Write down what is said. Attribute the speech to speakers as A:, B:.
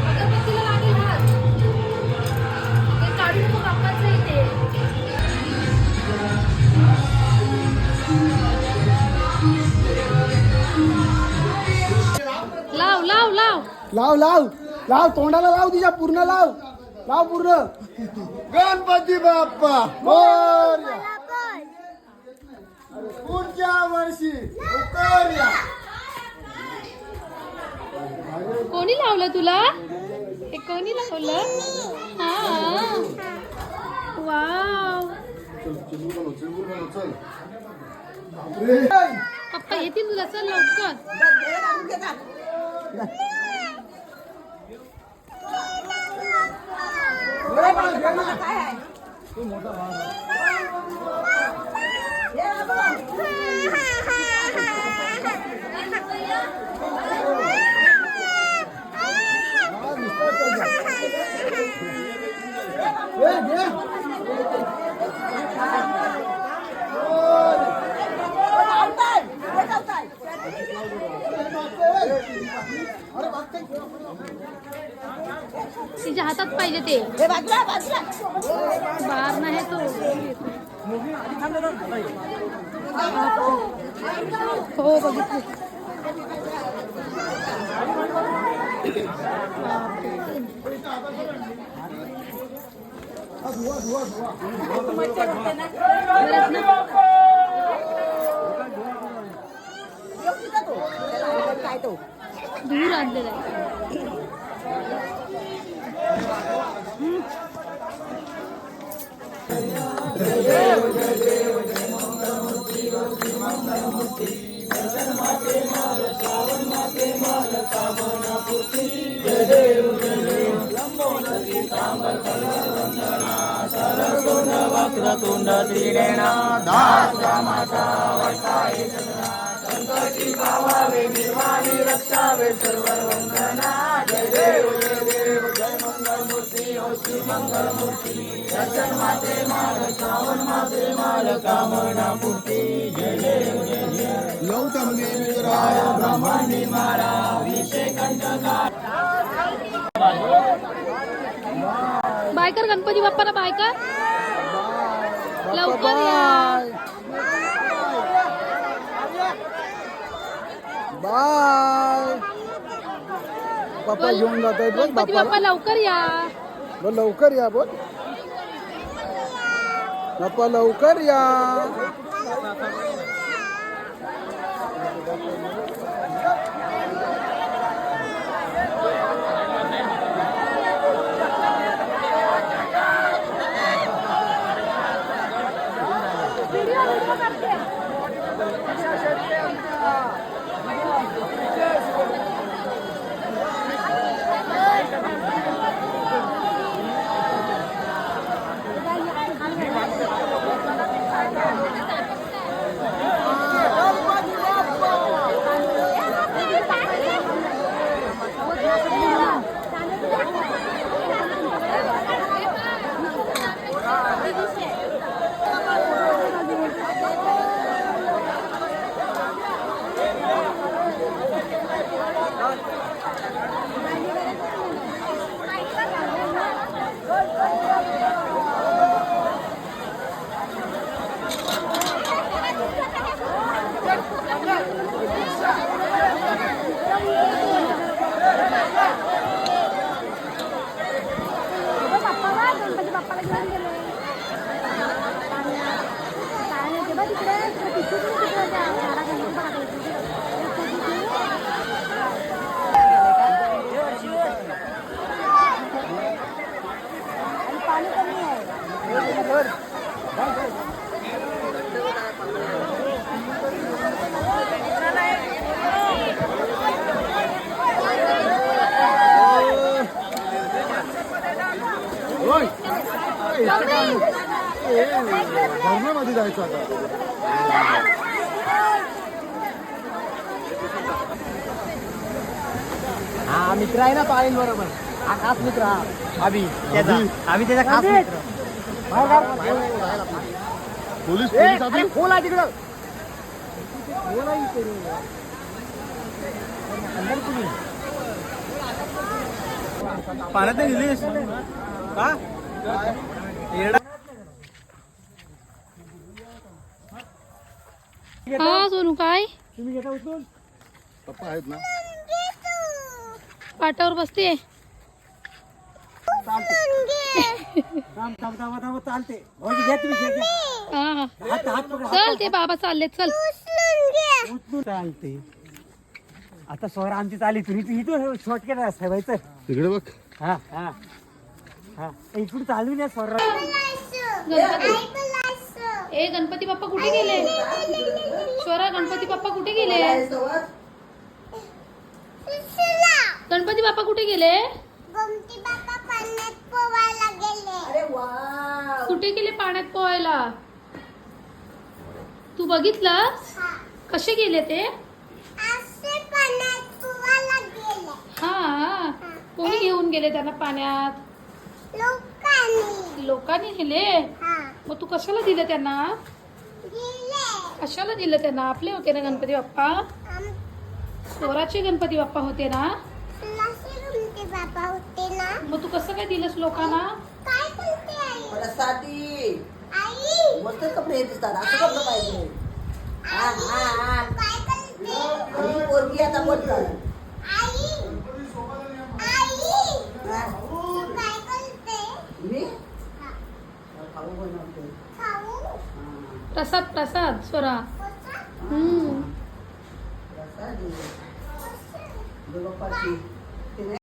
A: अगरबत्तीला लागेल हात. ते काढून नको बाप्पाचं इथे. लाव लाव लाव
B: लाव लाव लाव तोंडाला लाव तिच्या पूर्ण लाव लाव पूर्ण. गणपती बाप्पा मोरया. पुढच्या वर्षी मोरया.
A: कोणी लावलं तुला? हे कोणी लावलं? हा वाव. पप्पा येतील तुला, चल लवकर. तिच्या हातात पाहिजे ते. बाहेर नाही तो. हो बघितलं. दूर आणलेला आहे.
C: वक्रतुंड त्रिनेणा दाता माता वैताये सदना संकटी पावावे निर्वाणी रक्षावे सर्व वंदना. जय देव जय मंगल मूर्ती हो श्री मंगल मूर्ती. दर्शन माते माल श्रावण माते माल कामना पूर्ती. जय देव जय जय गौतम गिरिराय ब्रह्मांडी मारा विषय कंटका.
A: बायकर गणपती बाप्पाला बायकर लवकर या.
B: बाय. बाप्पा घेऊन जात आहेत बोल.
A: गणपती बाप्पा लवकर या.
B: बोल लवकर या बोल. बाप्पा लवकर या. धर्मामध्ये जायचं आता.
C: हा मित्र आहे ना तो आईन बरोबर. हा खास मित्र. हा आम्ही त्याचा खास मित्र.
B: पोलीस
C: खोल आहे तिकडं. पाण्यात नाही गेलीस का येडा
A: हा सोनू काय
B: तुम्ही घेता उचलून पप्पा आहेत ना
A: पाटावर बसते
B: चालते घ्या तुम्ही
A: हा
B: हात हात पकडा
A: चल ते बाबा चालले चल
B: उचलून चालते आता स्वर आमची चाली तुम्ही इथून शॉर्टकट ठेवायचं
C: तिकडे बघ
B: हा हा हा इकडून चालू द्या स्वर
A: ए गणपती बाप्पा कुठे गेले स्वरा गणपती बाप्पा कुठे गेले गणपती बाप्पा कुठे गेले कुठे गेले पाण्यात पोहायला तू बघितलं कसे गेले ते हा कोणी घेऊन गेले त्यांना पाण्यात लोकांनी नेले मग तू कशाला दिलं त्यांना कशाला दिलं त्यांना आपले होते ना गणपती बाप्पा स्वराचे गणपती बाप्पा होते ना मग तू कसं काय दिलंस लोकांना
D: मस्त कपडे दिसतात असं कपडे पाहिजे आणि पोरगी आता बोलतात मी खाऊ बनवते
A: प्रसाद प्रसाद स्वरा
D: प्रसाद देव बाप्पाची